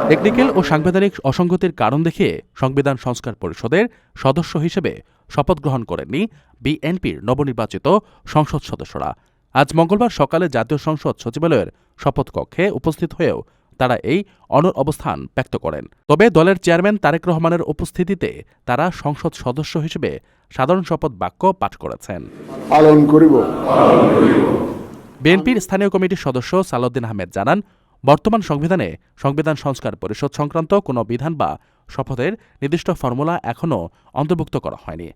Technical ও সাংবিধানিক অসঙ্গতির কারণ দেখিয়ে সংবিধান সংস্কার পরিষদের সদস্য হিসেবে শপথ গ্রহণ করেননি বিএনপির নবনির্বাচিত সংসদ সদস্যরা। আজ মঙ্গলবার সকালে জাতীয় সংসদ সচিবালয়ের শপথ কক্ষে উপস্থিত হয়েও তারা এই অনড় অবস্থান ব্যক্ত করেন। তবে দলের চেয়ারম্যান তারেক রহমানের উপস্থিতিতে তারা সংসদ সদস্য হিসেবে সাধারণ শপথ বাক্য পাঠ করেছেন। পালন করিব। বিএনপির স্থানীয় কমিটির সদস্য সালাউদ্দিন আহমেদ জানান, বর্তমান সংবিধানে সংবিধান সংস্কার পরিষদ সংক্রান্ত কোনো বিধান বা শপথের নির্দিষ্ট ফর্মুলা এখনও অন্তর্ভুক্ত করা হয়নি।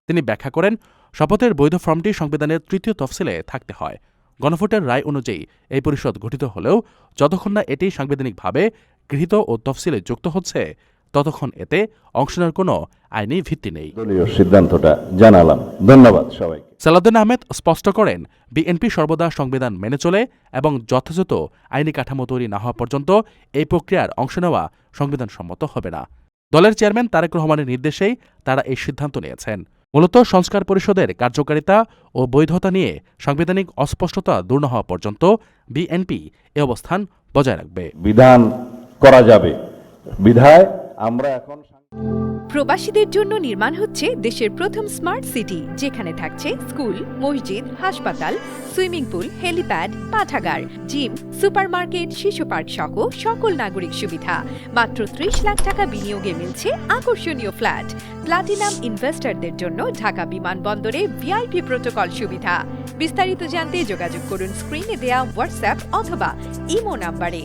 তিনি ব্যাখ্যা করেন, শপথের বৈধ ফর্মটি সংবিধানের ৩য় তফসিলে থাকতে হয়। গণভোটের রায় অনুযায়ী এই পরিষদ গঠিত হলেও যতক্ষণ না এটি সাংবিধানিকভাবে গৃহীত ও তফসিলে যুক্ত হচ্ছে ততক্ষণ এতে অংশ নেওয়ার কোনো আইনি ভিত্তি নেই। দলীয় সিদ্ধান্তটা জানালাম। ধন্যবাদ সবাইকে। সালাউদ্দিন আহমেদ স্পষ্ট করেন, বিএনপি সর্বদা সংবিধান মেনে চলে এবং যথাযথ আইনি কাঠামো তৈরি না হওয়া পর্যন্ত এই প্রক্রিয়ার অংশ নেওয়া সংবিধানসম্মত হবে না। দলের চেয়ারম্যান তারেক রহমানের নির্দেশেই তারা এই সিদ্ধান্ত নিয়েছেন। মূলত সংস্কার পরিষদের কার্যকারিতা ও বৈধতা নিয়ে সাংবিধানিক অস্পষ্টতা দূর না হওয়া পর্যন্ত বিএনপি এ অবস্থান বজায় রাখবে। বিধান করা যাবে বিধায় আমরা এখন প্রবাসীদের জন্য নির্মাণ হচ্ছে দেশের প্রথম স্মার্ট সিটি, যেখানে থাকছে স্কুল, মসজিদ, হাসপাতাল, সুইমিং পুল, হেলিপ্যাড, পাঠাগার, জিম, সুপারমার্কেট, শিশু পার্ক সহ সকল নাগরিক সুবিধা। মাত্র ৩০ লাখ টাকা বিনিয়োগে মিলছে আকর্ষণীয় ফ্ল্যাট। প্লাটিনাম ইনভেস্টরদের জন্য ঢাকা বিমানবন্দরে ভিআইপি প্রোটোকল সুবিধা। বিস্তারিত জানতে যোগাযোগ করুন স্ক্রিনে দেয়া হোয়াটসঅ্যাপ অথবা ইমো নাম্বারে।